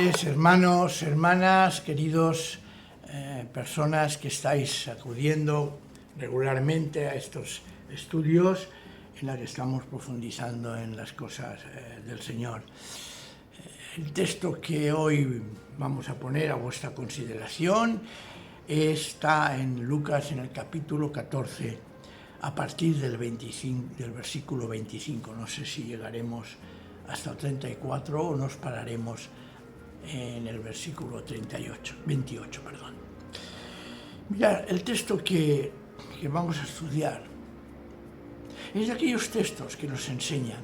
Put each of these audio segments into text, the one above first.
noches, hermanos, hermanas, queridos personas que estáis acudiendo regularmente a estos estudios en los que estamos profundizando en las cosas del Señor. El texto que hoy vamos a poner a vuestra consideración está en Lucas, en el capítulo 14, a partir del versículo 25. No sé si llegaremos hasta el 34 o nos pararemos en el versículo 28. Mirad, el texto que vamos a estudiar es de aquellos textos que nos enseñan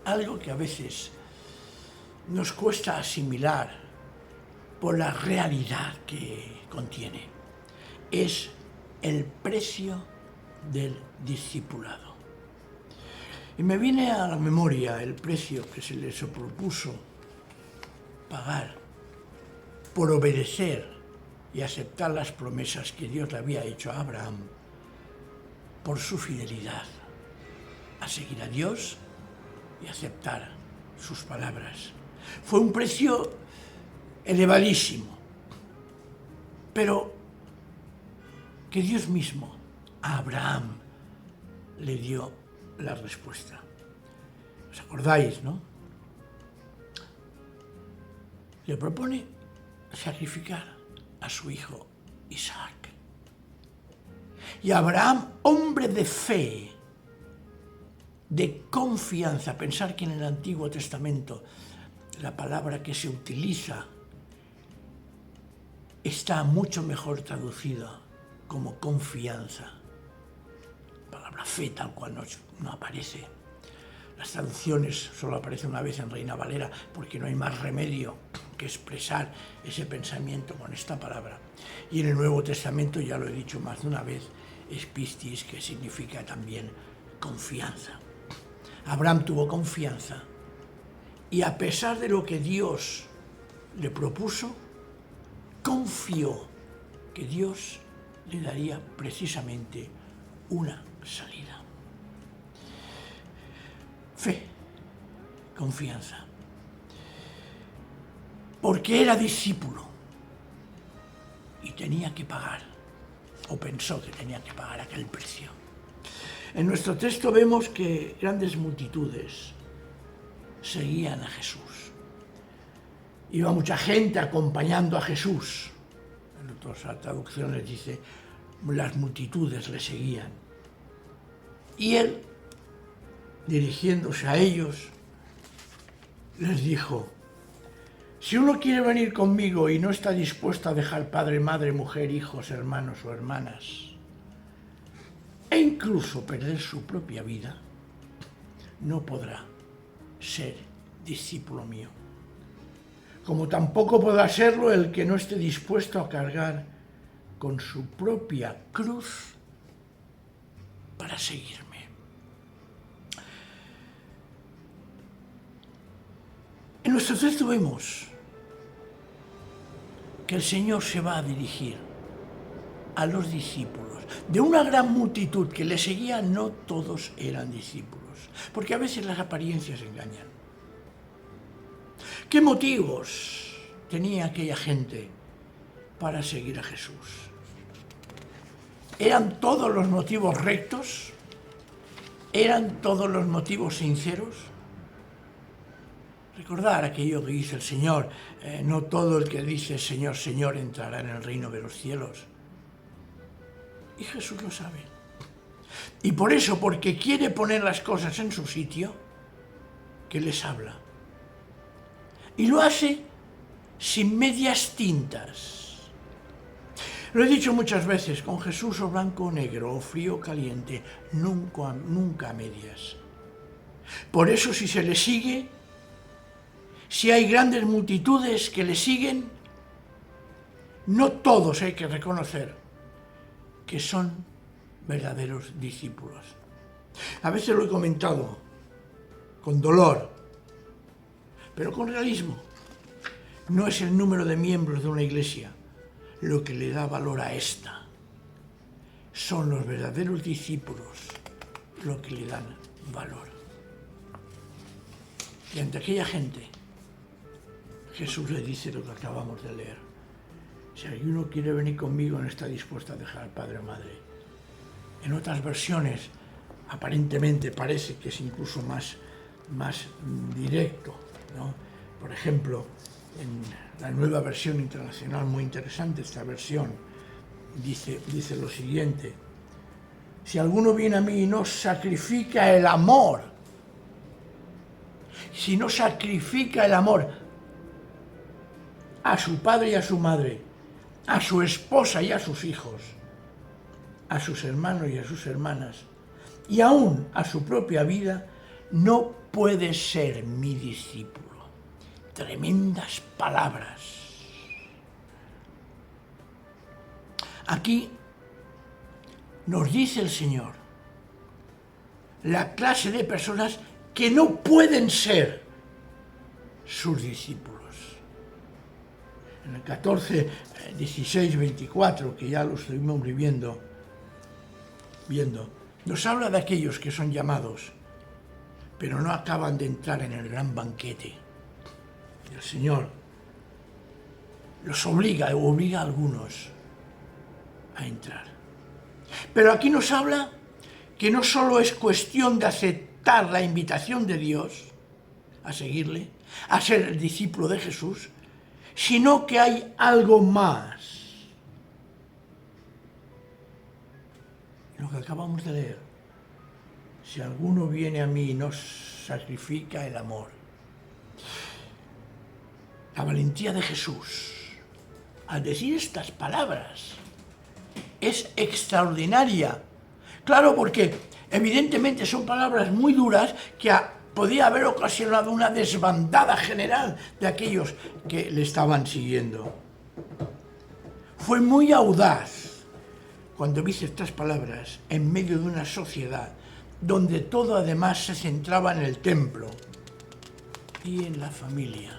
algo que a veces nos cuesta asimilar por la realidad que contiene. Es el precio del discipulado. Y me viene a la memoria el precio que se les propuso pagar por obedecer y aceptar las promesas que Dios le había hecho a Abraham por su fidelidad a seguir a Dios y aceptar sus palabras. Fue un precio elevadísimo, pero que Dios mismo a Abraham le dio la respuesta. ¿Os acordáis, no? Le propone sacrificar a su hijo Isaac. Y Abraham, hombre de fe, de confianza, pensar que en el Antiguo Testamento la palabra que se utiliza está mucho mejor traducida como confianza. La palabra fe tal cual no aparece. Las traducciones solo aparecen una vez en Reina Valera porque no hay más remedio que expresar ese pensamiento con esta palabra. Y en el Nuevo Testamento, ya lo he dicho más de una vez, es pistis, que significa también confianza. Abraham tuvo confianza y a pesar de lo que Dios le propuso, confió que Dios le daría precisamente una salida. Fe, confianza. Porque era discípulo y tenía que pagar, o pensó que tenía que pagar aquel precio. En nuestro texto vemos que grandes multitudes seguían a Jesús. Iba mucha gente acompañando a Jesús. En otras traducciones dice, las multitudes le seguían. Y él, dirigiéndose a ellos, les dijo: si uno quiere venir conmigo y no está dispuesto a dejar padre, madre, mujer, hijos, hermanos o hermanas, e incluso perder su propia vida, no podrá ser discípulo mío. Como tampoco podrá serlo el que no esté dispuesto a cargar con su propia cruz para seguirme. En nuestro texto vemos que el Señor se va a dirigir a los discípulos. De una gran multitud que le seguía, no todos eran discípulos, porque a veces las apariencias engañan. ¿Qué motivos tenía aquella gente para seguir a Jesús? ¿Eran todos los motivos rectos? ¿Eran todos los motivos sinceros? Recordar aquello que dice el Señor, no todo el que dice Señor, Señor entrará en el reino de los cielos. Y Jesús lo sabe. Y por eso, porque quiere poner las cosas en su sitio, que les habla. Y lo hace sin medias tintas. Lo he dicho muchas veces, con Jesús o blanco o negro, o frío o caliente, nunca a medias. Por eso, si se le sigue, si hay grandes multitudes que le siguen, no todos hay que reconocer que son verdaderos discípulos. A veces lo he comentado con dolor, pero con realismo. No es el número de miembros de una iglesia lo que le da valor a esta. Son los verdaderos discípulos lo que le dan valor. Y ante aquella gente Jesús le dice lo que acabamos de leer. Si alguno quiere venir conmigo, no está dispuesto a dejar padre o madre. En otras versiones, aparentemente parece que es incluso más directo, ¿no? Por ejemplo, en la Nueva Versión Internacional, muy interesante esta versión, dice lo siguiente: si alguno viene a mí y no sacrifica el amor, si no sacrifica el amor a su padre y a su madre, a su esposa y a sus hijos, a sus hermanos y a sus hermanas, y aún a su propia vida, no puede ser mi discípulo. Tremendas palabras. Aquí nos dice el Señor la clase de personas que no pueden ser sus discípulos. En el 14, 16, 24, que ya lo estuvimos viendo, nos habla de aquellos que son llamados, pero no acaban de entrar en el gran banquete. El Señor los obliga a algunos a entrar. Pero aquí nos habla que no solo es cuestión de aceptar la invitación de Dios a seguirle, a ser el discípulo de Jesús, sino que hay algo más. Lo que acabamos de leer. Si alguno viene a mí y no sacrifica el amor. La valentía de Jesús al decir estas palabras es extraordinaria. Claro, porque evidentemente son palabras muy duras que podía haber ocasionado una desbandada general de aquellos que le estaban siguiendo. Fue muy audaz cuando dice estas palabras en medio de una sociedad donde todo además se centraba en el templo y en la familia.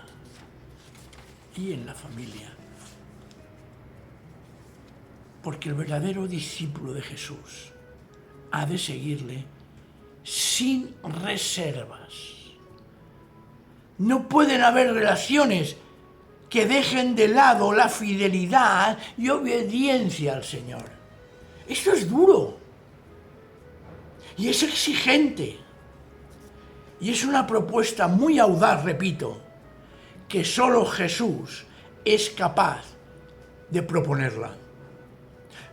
Porque el verdadero discípulo de Jesús ha de seguirle sin reservas. No pueden haber relaciones que dejen de lado la fidelidad y obediencia al Señor. Esto es duro y es exigente y es una propuesta muy audaz, repito, que solo Jesús es capaz de proponerla.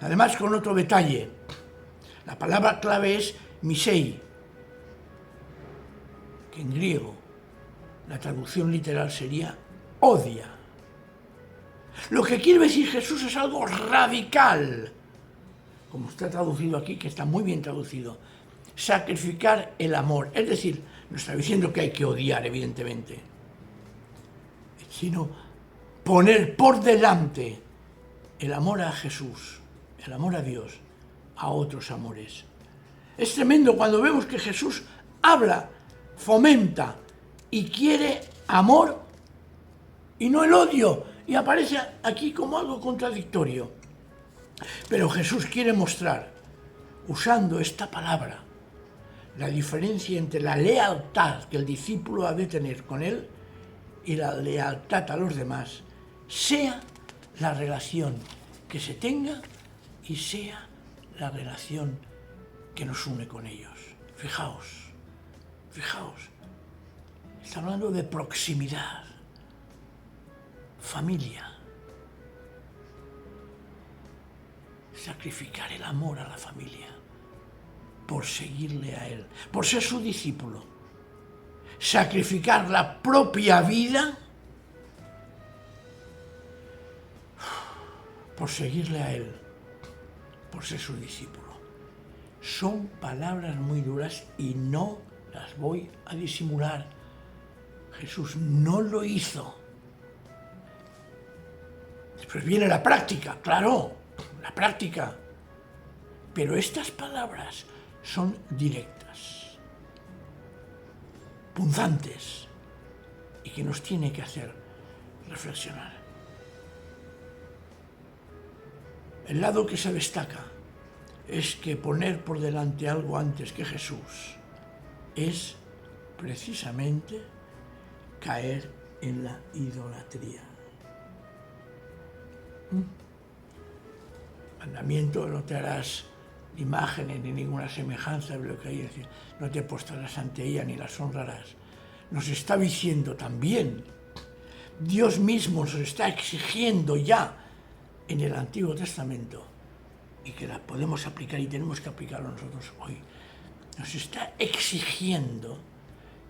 Además, con otro detalle, la palabra clave es misei, que en griego la traducción literal sería odia. Lo que quiere decir Jesús es algo radical, como está traducido aquí, que está muy bien traducido: sacrificar el amor. Es decir, no está diciendo que hay que odiar, evidentemente, sino poner por delante el amor a Jesús, el amor a Dios, a otros amores. Es tremendo cuando vemos que Jesús habla, fomenta y quiere amor y no el odio, y aparece aquí como algo contradictorio. Pero Jesús quiere mostrar, usando esta palabra, la diferencia entre la lealtad que el discípulo ha de tener con él y la lealtad a los demás, sea la relación que se tenga y sea la relación que nos une con ellos. Fijaos, está hablando de proximidad, familia, sacrificar el amor a la familia por seguirle a Él, por ser su discípulo, sacrificar la propia vida por seguirle a Él, por ser su discípulo. Son palabras muy duras y no las voy a disimular. Jesús no lo hizo. Después viene la práctica, claro, la práctica. Pero estas palabras son directas, punzantes, y que nos tiene que hacer reflexionar. El lado que se destaca es que poner por delante algo antes que Jesús es precisamente caer en la idolatría. Mandamiento: no te harás imágenes ni ninguna semejanza de lo que hay, es decir, no te postrarás ante ella ni las honrarás. Nos está diciendo también, Dios mismo nos está exigiendo ya en el Antiguo Testamento, y que la podemos aplicar y tenemos que aplicarlo nosotros hoy, nos está exigiendo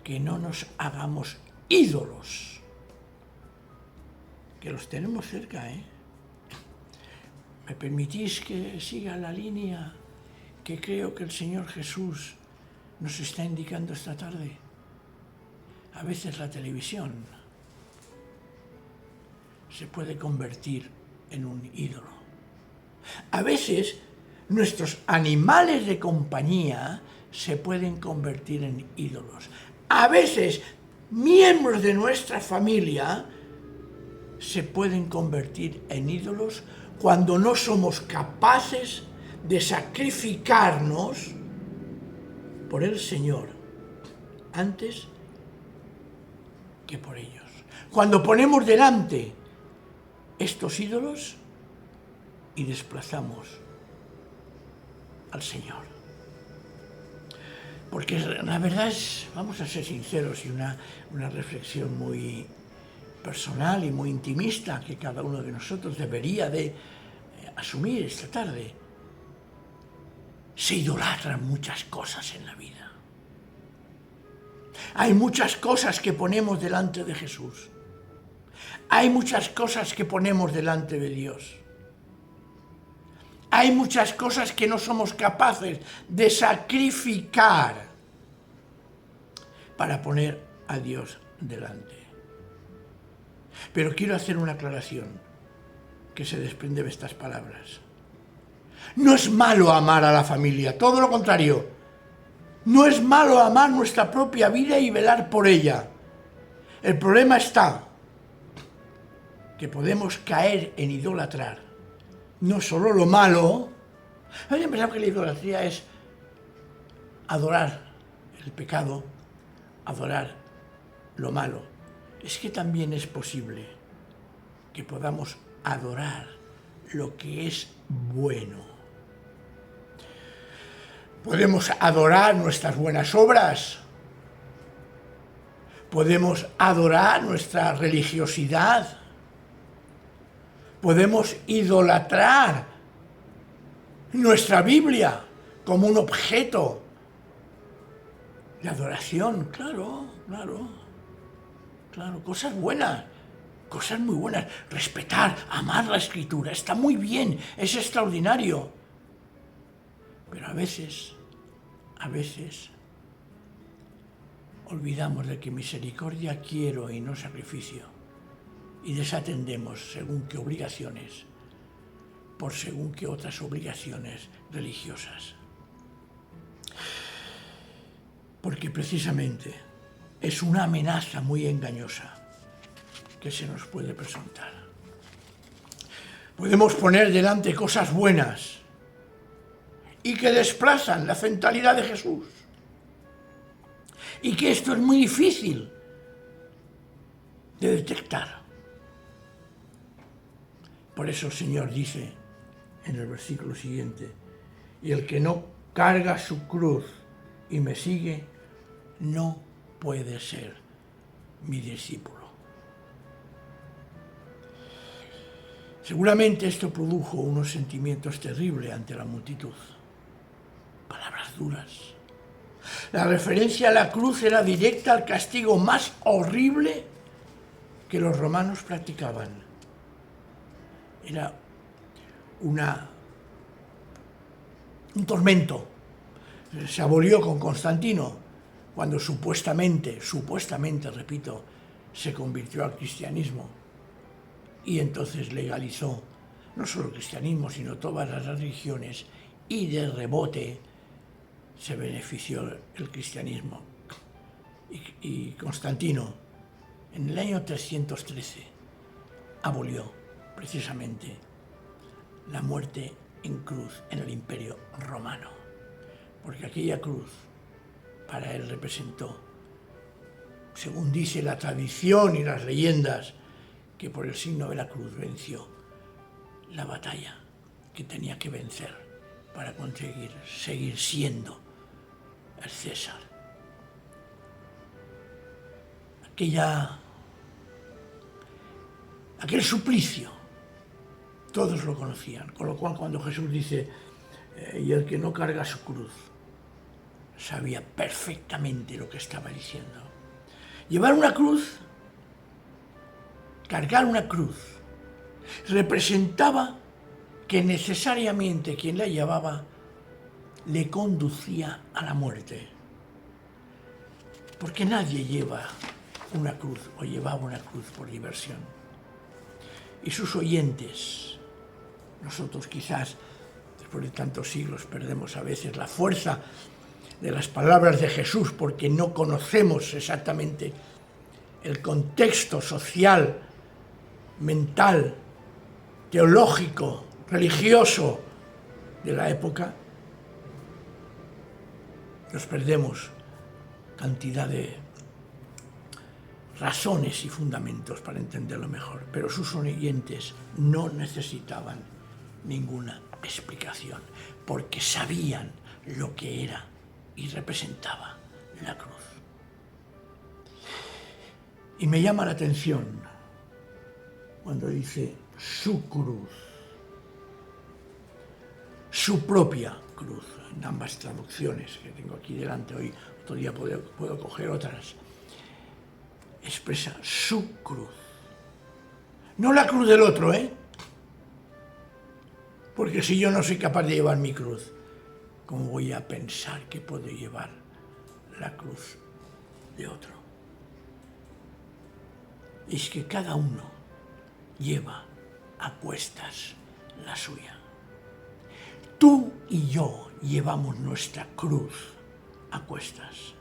que no nos hagamos ídolos, que los tenemos cerca, ¿Me permitís que siga la línea que creo que el Señor Jesús nos está indicando esta tarde? A veces la televisión se puede convertir en un ídolo. A veces nuestros animales de compañía se pueden convertir en ídolos. A veces miembros de nuestra familia se pueden convertir en ídolos cuando no somos capaces de sacrificarnos por el Señor antes que por ellos. Cuando ponemos delante estos ídolos y desplazamos al Señor. Porque la verdad es, vamos a ser sinceros, y una reflexión muy personal y muy intimista que cada uno de nosotros debería de asumir esta tarde. Se idolatran muchas cosas en la vida. Hay muchas cosas que ponemos delante de Jesús. Hay muchas cosas que ponemos delante de Dios. Hay muchas cosas que no somos capaces de sacrificar para poner a Dios delante. Pero quiero hacer una aclaración que se desprende de estas palabras. No es malo amar a la familia, todo lo contrario. No es malo amar nuestra propia vida y velar por ella. El problema está que podemos caer en idolatrar no solo lo malo. Hay que pensar que la idolatría es adorar el pecado, adorar lo malo. Es que también es posible que podamos adorar lo que es bueno. Podemos adorar nuestras buenas obras. Podemos adorar nuestra religiosidad. Podemos idolatrar nuestra Biblia como un objeto de adoración. Claro, cosas buenas, cosas muy buenas. Respetar, amar la Escritura, está muy bien, es extraordinario. Pero a veces olvidamos de que misericordia quiero y no sacrificio, y desatendemos según qué obligaciones por según qué otras obligaciones religiosas. Porque precisamente es una amenaza muy engañosa que se nos puede presentar. Podemos poner delante cosas buenas y que desplazan la centralidad de Jesús. Y que esto es muy difícil de detectar. Por eso el Señor dice en el versículo siguiente: y el que no carga su cruz y me sigue, no puede ser mi discípulo. Seguramente esto produjo unos sentimientos terribles ante la multitud. Palabras duras. La referencia a la cruz era directa al castigo más horrible que los romanos practicaban. Era un tormento. Se abolió con Constantino cuando supuestamente, repito, se convirtió al cristianismo, y entonces legalizó no solo el cristianismo, sino todas las religiones, y de rebote se benefició el cristianismo. Y Constantino, en el año 313, abolió precisamente la muerte en cruz en el Imperio Romano, porque aquella cruz para él representó según dice la tradición y las leyendas, que por el signo de la cruz venció la batalla que tenía que vencer para conseguir seguir siendo el César. Aquel suplicio, todos lo conocían, con lo cual cuando Jesús dice, y el que no carga su cruz, sabía perfectamente lo que estaba diciendo. Llevar una cruz, cargar una cruz, representaba que necesariamente quien la llevaba le conducía a la muerte. Porque nadie lleva una cruz o llevaba una cruz por diversión. Y sus oyentes, nosotros quizás después de tantos siglos perdemos a veces la fuerza de las palabras de Jesús porque no conocemos exactamente el contexto social, mental, teológico, religioso de la época. Nos perdemos cantidad de razones y fundamentos para entenderlo mejor, pero sus oyentes no necesitaban ninguna explicación, porque sabían lo que era y representaba la cruz. Y me llama la atención cuando dice su cruz, su propia cruz, en ambas traducciones que tengo aquí delante. Hoy, otro día puedo coger otras. Expresa su cruz. No la cruz del otro, porque si yo no soy capaz de llevar mi cruz, ¿cómo voy a pensar que puedo llevar la cruz de otro? Es que cada uno lleva a cuestas la suya. Tú y yo llevamos nuestra cruz a cuestas.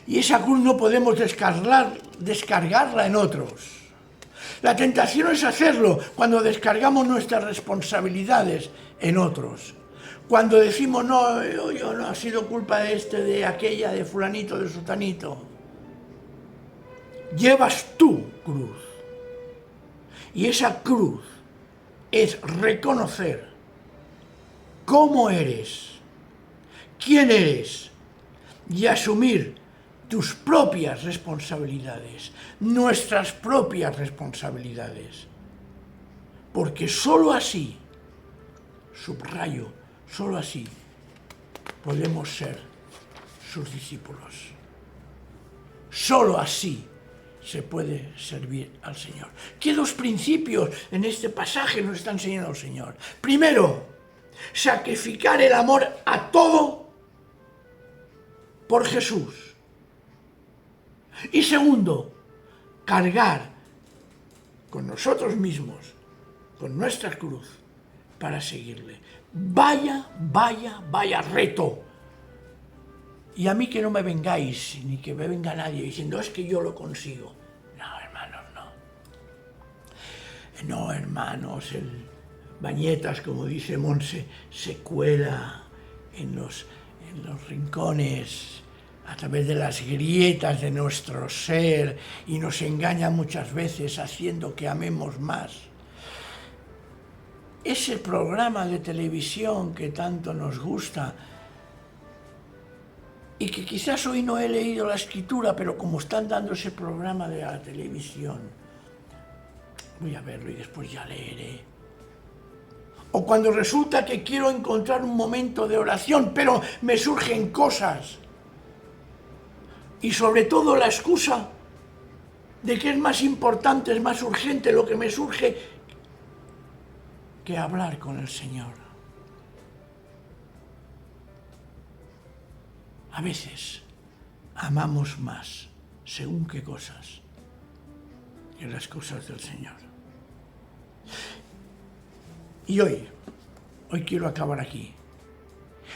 Y esa cruz no podemos descargarla en otros. La tentación es hacerlo cuando descargamos nuestras responsabilidades en otros. Cuando decimos, no, yo no ha sido culpa de de aquella, de fulanito, de sutanito. Llevas tu cruz. Y esa cruz es reconocer cómo eres, quién eres, y asumir tus propias responsabilidades, nuestras propias responsabilidades. Porque sólo así, subrayo, sólo así podemos ser sus discípulos. Sólo así se puede servir al Señor. ¿Qué dos principios en este pasaje nos está enseñando el Señor? Primero, sacrificar el amor a todo por Jesús. Y segundo, cargar con nosotros mismos, con nuestra cruz, para seguirle. Vaya reto. Y a mí que no me vengáis, ni que me venga nadie diciendo, es que yo lo consigo. No, hermanos, no. No, hermanos, el Bañetas, como dice Monse, se cuela en los rincones, a través de las grietas de nuestro ser, y nos engaña muchas veces haciendo que amemos más. Ese programa de televisión que tanto nos gusta, y que quizás hoy no he leído la escritura, pero como están dando ese programa de la televisión, voy a verlo y después ya leeré. O cuando resulta que quiero encontrar un momento de oración, pero me surgen cosas. Y sobre todo la excusa de que es más importante, es más urgente lo que me surge que hablar con el Señor. A veces amamos más según qué cosas que las cosas del Señor. Y hoy quiero acabar aquí,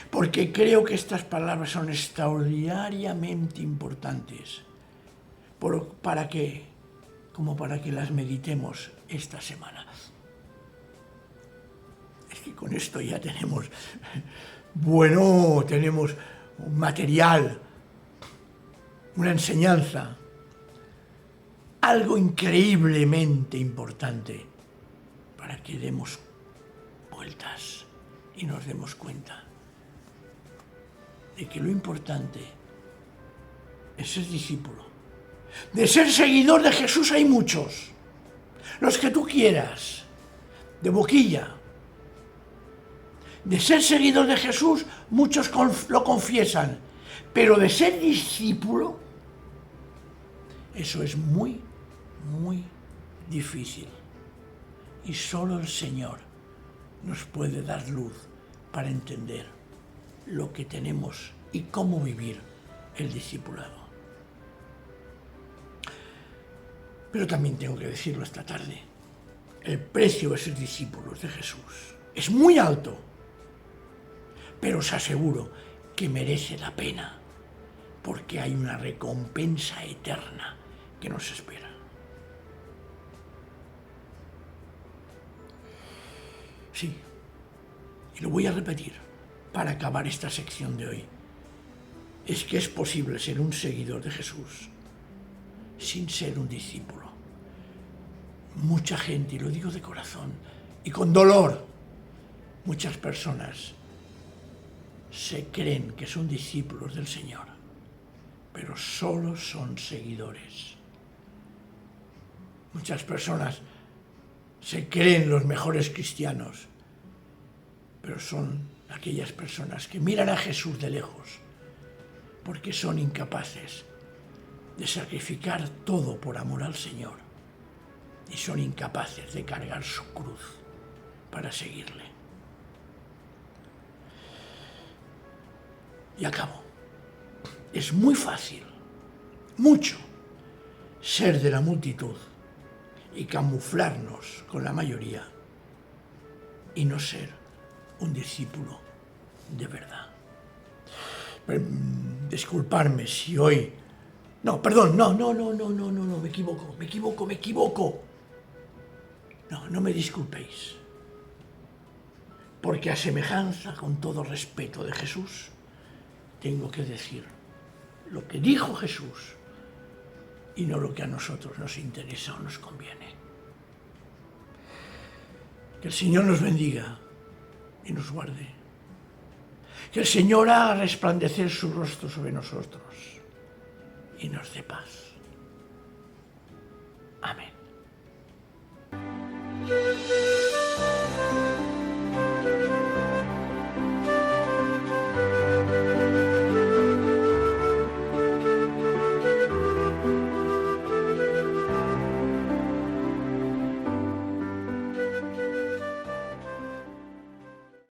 porque creo que estas palabras son extraordinariamente importantes para que las meditemos esta semana. Es que con esto ya tenemos un material una enseñanza, algo increíblemente importante para que demos vueltas y nos demos cuenta de que lo importante es ser discípulo. De ser seguidor de Jesús hay muchos, los que tú quieras, de boquilla. De ser seguidor de Jesús, muchos lo confiesan, pero de ser discípulo, eso es muy, muy difícil. Y solo el Señor nos puede dar luz para entender lo que tenemos y cómo vivir el discipulado. Pero también tengo que decirlo esta tarde, el precio de ser discípulos de Jesús es muy alto, pero os aseguro que merece la pena, porque hay una recompensa eterna que nos espera. Sí, y lo voy a repetir para acabar esta sección de hoy. Es que es posible ser un seguidor de Jesús sin ser un discípulo. Mucha gente, y lo digo de corazón y con dolor, muchas personas se creen que son discípulos del Señor, pero solo son seguidores. Muchas personas se creen los mejores cristianos, pero son aquellas personas que miran a Jesús de lejos porque son incapaces de sacrificar todo por amor al Señor y son incapaces de cargar su cruz para seguirle. Y acabo. Es muy fácil, mucho, ser de la multitud y camuflarnos con la mayoría y no ser un discípulo de verdad. Disculparme si hoy... No, perdón, no, me equivoco. No me disculpéis. Porque a semejanza, con todo respeto de Jesús, tengo que decir lo que dijo Jesús y no lo que a nosotros nos interesa o nos conviene. Que el Señor nos bendiga y nos guarde. Que el Señor haga resplandecer su rostro sobre nosotros y nos dé paz. Amén.